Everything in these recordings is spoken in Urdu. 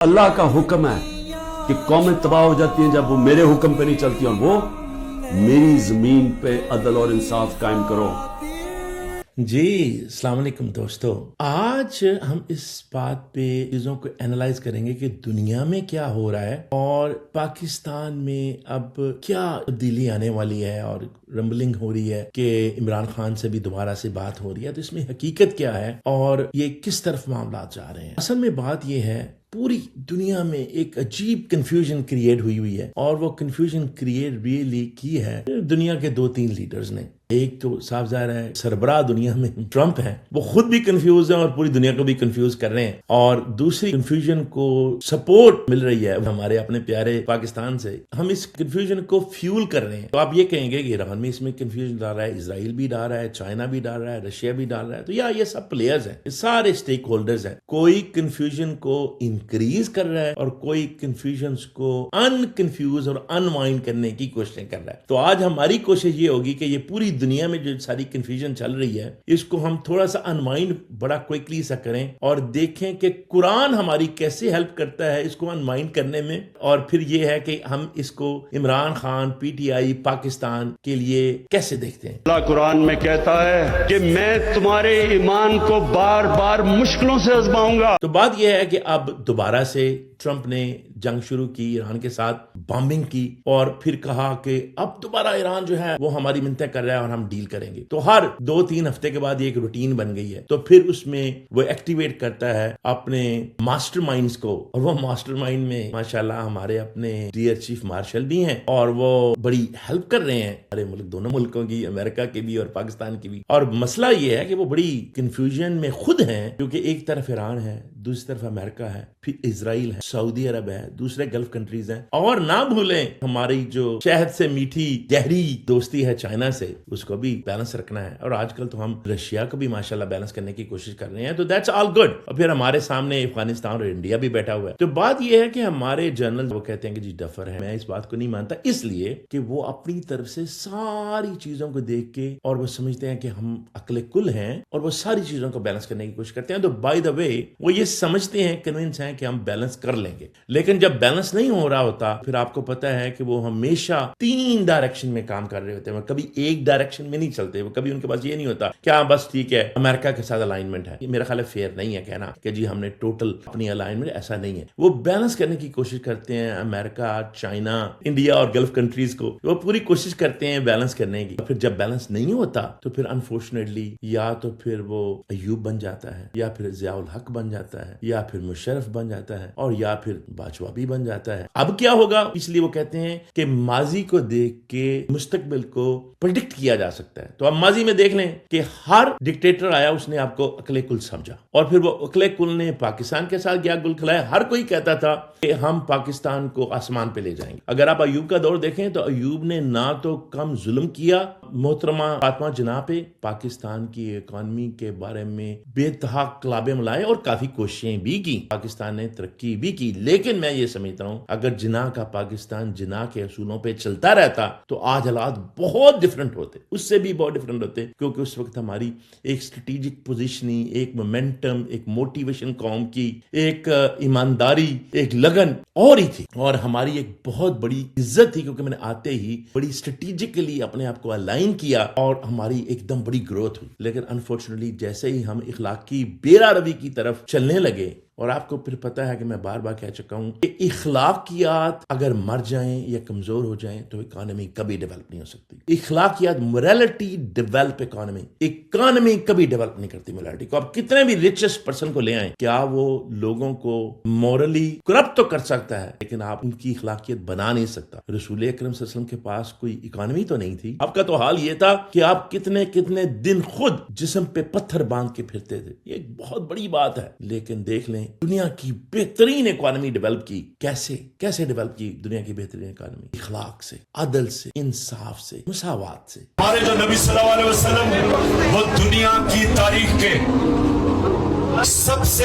اللہ کا حکم ہے کہ قومیں تباہ ہو جاتی ہیں جب وہ میرے حکم پہ نہیں چلتی، اور وہ میری زمین پہ عدل اور انصاف قائم کرو۔ جی السلام علیکم دوستو، آج ہم اس بات پہ چیزوں کو اینالائز کریں گے کہ دنیا میں کیا ہو رہا ہے اور پاکستان میں اب کیا تبدیلی آنے والی ہے، اور رمبلنگ ہو رہی ہے کہ عمران خان سے بھی دوبارہ سے بات ہو رہی ہے، تو اس میں حقیقت کیا ہے اور یہ کس طرف معاملات جا رہے ہیں۔ اصل میں بات یہ ہے، پوری دنیا میں ایک عجیب کنفیوژن کریٹ ہوئی ہے، اور وہ کنفیوژن کریٹ ریئلی کی ہے دنیا کے 2-3 لیڈرز نے۔ ایک تو صاف ظاہر ہے سربراہ دنیا میں ٹرمپ ہیں، وہ خود بھی کنفیوز ہیں اور پوری دنیا کو بھی کنفیوز کر رہے ہیں، اور دوسری کنفیوژن کو سپورٹ مل رہی ہے ہمارے اپنے پیارے پاکستان سے۔ ہم اس کنفیوژن کو فیول کر رہے ہیں، تو آپ یہ کہیں گے کہ ایران میں اس میں کنفیوژن ڈال رہا ہے، اسرائیل بھی ڈال رہا ہے، چائنا بھی ڈال رہا ہے، رشیا بھی ڈال رہا ہے، تو یہ سب پلیئرز ہیں، یہ سارے اسٹیک ہولڈرز ہیں۔ کوئی کنفیوژن کو انکریز کر رہا ہے اور کوئی کنفیوژنز کو ان کنفیوز اور انوائنڈ کرنے کی کوششیں کر رہا ہے۔ تو آج ہماری کوشش یہ ہوگی کہ یہ پوری دنیا میں جو ساری کنفیوژن چل رہی ہے، اس کو ہم تھوڑا سا انوائنڈ بڑا کوئکلی سا کریں اور دیکھیں کہ قرآن ہماری کیسے ہیلپ کرتا ہے اس کو انوائنڈ کرنے میں، اور پھر یہ ہے کہ ہم اس کو Imran Khan, P T I, Pakistan کے لیے کیسے دیکھتے ہیں۔ اللہ قرآن میں کہتا ہے کہ میں تمہارے ایمان کو بار بار مشکلوں سے آزماؤں گا۔ تو بات یہ ہے کہ اب دوبارہ سے ٹرمپ نے جنگ شروع کی، ایران کے ساتھ بامبنگ کی، اور پھر کہا کہ اب دوبارہ ایران جو ہے وہ ہماری منتیں کر رہا ہے اور ہم ڈیل کریں گے۔ تو ہر 2-3 ہفتے کے بعد یہ ایک روٹین بن گئی ہے، تو پھر اس میں وہ ایکٹیویٹ کرتا ہے اپنے ماسٹر مائنڈز کو، اور وہ ماسٹر مائنڈ میں ماشاءاللہ ہمارے اپنے ڈیئر چیف مارشل بھی ہیں، اور وہ بڑی ہیلپ کر رہے ہیں ہمارے ملک، دونوں ملکوں کی، امریکہ کی بھی اور پاکستان کی بھی۔ اور مسئلہ یہ ہے کہ وہ بڑی کنفیوژن میں خود ہیں، کیونکہ ایک طرف ایران ہے، دوسری طرف امریکہ ہے، پھر اسرائیل ہے، سعودی عرب ہے، دوسرے گلف کنٹریز ہیں، اور نہ بھولیں ہماری جو شہد سے میٹھی گہری دوستی ہے چائنا سے، اس کو بھی بیلنس رکھنا ہے، اور آج کل تو ہم رشیا کو بھی ماشاءاللہ بیلنس کرنے کی کوشش کر رہے ہیں، تو دیٹس آل گڈ۔ اور پھر ہمارے سامنے افغانستان اور انڈیا بھی بیٹھا ہوا ہے۔ تو بات یہ ہے کہ ہمارے جرنل وہ کہتے ہیں کہ جی ڈفر ہے، میں اس بات کو نہیں مانتا، اس لیے کہ وہ اپنی طرف سے ساری چیزوں کو دیکھ کے، اور وہ سمجھتے ہیں کہ ہم عقل کل ہیں، اور وہ ساری چیزوں کو بیلنس کرنے کی کوشش کرتے ہیں۔ تو بائی دا وے وہ یہ سمجھتے ہیں، کنونس ہیں کہ ہم بیلنس کر لیں گے، لیکن جب بیلنس نہیں ہو رہا ہوتا، پھر آپ کو پتا ہے کہ وہ ہمیشہ 3 ڈائریکشن میں کام کر رہے ہوتے ہیں، وہ کبھی ایک ڈائریکشن میں نہیں چلتے، وہ کبھی ان کے پاس یہ نہیں ہوتا کہ ہاں بس ٹھیک ہے امریکہ کے ساتھ الائنمنٹ ہے۔ یہ میرا خیال ہے فیئر نہیں ہے کہنا کہ جی ہم نے ٹوٹل اپنی الائنمنٹ، ایسا نہیں ہے۔ وہ بیلنس کرنے کی کوشش کرتے ہیں، امریکہ، چائنا، انڈیا اور گلف کنٹریز کو وہ پوری کوشش کرتے ہیں بیلنس کرنے کی۔ پھر جب بیلنس نہیں ہوتا تو پھر انفارچونیٹلی یا تو پھر وہ ایوب بن جاتا ہے، یا پھر ضیاء الحق بن جاتا ہے، یا پھر مشرف بن جاتا ہے، اور یا پھر باجوہ بھی بن جاتا ہے۔ اب کیا ہوگا؟ اس لیے وہ کہتے ہیں کہ ماضی کو دیکھ کے مستقبل کو پریڈکٹ کیا جا سکتا ہے۔ تو اب ماضی میں دیکھ لیں کہ ہر ڈکٹیٹر آیا، اس نے آپ کو عقل کل سمجھا، اور پھر وہ عقل کل نے پاکستان کے ساتھ گیا گل کھلایا۔ ہر کوئی کہتا تھا کہ ہم پاکستان کو آسمان پہ لے جائیں گے۔ اگر آپ ایوب کا دور دیکھیں تو ایوب نے نہ تو کم ظلم کیا محترمہ فاطمہ جناح پہ، پاکستان کی اکانومی کے بارے میں بے انتہا کلابیں ملائے اور کافی کوششیں بھی کی، پاکستان نے ترقی بھی کی، لیکن میں یہ سمجھتا ہوں اگر جناح کا پاکستان جناح کے اصولوں پہ چلتا رہتا تو آج حالات بہت ڈفرنٹ ہوتے، اس سے بھی بہت ڈفرنٹ ہوتے، کیونکہ اس وقت ہماری ایک اسٹریٹجک پوزیشننگ، ایک مومنٹم، ایک موٹیویشن قوم کی، ایک ایمانداری، ایک لگن اور ہی تھی، اور ہماری ایک بہت بڑی عزت تھی، کیونکہ میں نے آتے ہی بڑی اسٹریٹجکلی اپنے آپ کو الائن کیا، اور ہماری ایک دم بڑی گروتھ ہوئی۔ لیکن انفارچونیٹلی جیسے ہی ہم اخلاقی بیرا روی کی طرف چلنے لگے، اور آپ کو پھر پتا ہے کہ میں بار بار کہہ چکا ہوں کہ اخلاقیات اگر مر جائیں یا کمزور ہو جائیں تو اکانومی کبھی ڈیولپ نہیں ہو سکتی۔ اخلاقیات، موریلٹی ڈیولپ اکانومی کبھی ڈیولپ نہیں کرتی موریلٹی کو۔ آپ کتنے بھی ریچسٹ پرسن کو لے آئیں، کیا وہ لوگوں کو مورلی کرپٹ تو کر سکتا ہے، لیکن آپ ان کی اخلاقیت بنا نہیں سکتا۔ رسول اکرم صلی اللہ علیہ وسلم کے پاس کوئی اکانومی تو نہیں تھی، آپ کا تو حال یہ تھا کہ آپ کتنے دن خود جسم پہ پتھر باندھ کے پھرتے تھے، یہ ایک بہت بڑی بات ہے۔ لیکن دیکھ لیں دنیا کی بہترین اکانومی ڈیولپ کی، کیسے ڈیولپ کی دنیا کی بہترین اکانومی؟ اخلاق سے، عدل سے، انصاف سے، مساوات سے۔ ہمارے جو نبی صلی اللہ علیہ وسلم وہ دنیا کی تاریخ کے سب سے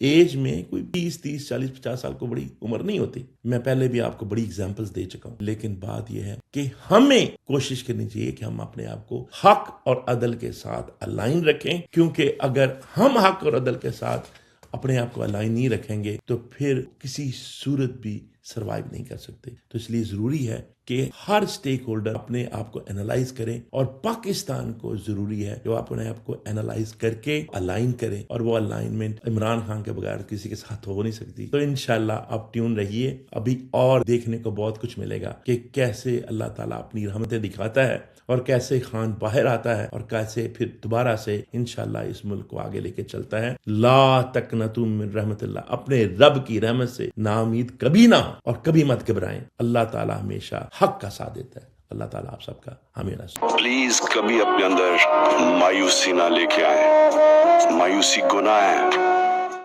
ایج میں کوئی 20 30 40 50 سال کو بڑی عمر نہیں ہوتی. میں پہلے بھی آپ کو بڑی اگزامپلز دے چکا ہوں, لیکن بات یہ ہے کہ ہمیں کوشش کرنی چاہیے کہ ہم اپنے آپ کو حق اور عدل کے ساتھ الائن رکھیں, کیونکہ اگر ہم حق اور عدل کے ساتھ اپنے آپ کو الائن نہیں رکھیں گے تو پھر کسی صورت بھی سروائیو نہیں کر سکتے. تو اس لیے ضروری ہے کہ ہر سٹیک ہولڈر اپنے آپ کو انالائز کریں, اور پاکستان کو ضروری ہے کہ وہ اپنے آپ کو انالائز کر کے الائن کریں, اور وہ الائنمنٹ عمران خان کے بغیر کسی کے ساتھ ہو نہیں سکتی. تو انشاءاللہ آپ ٹیون رہیے, ابھی اور دیکھنے کو بہت کچھ ملے گا کہ کیسے اللہ تعالیٰ اپنی رحمتیں دکھاتا ہے, اور کیسے خان باہر آتا ہے, اور کیسے پھر دوبارہ سے انشاءاللہ اس ملک کو آگے لے کے چلتا ہے. لا تقنطوا من رحمت اللہ, اپنے رب کی رحمت سے نا امید کبھی نہ ہو اور کبھی مت گھبرائیں. اللہ تعالیٰ ہمیشہ حق کا ساتھ دیتا ہے. اللہ تعالیٰ آپ سب کا ہمیشہ. پلیز کبھی اپنے اندر مایوسی نہ لے کے آئیں. مایوسی گناہ ہے.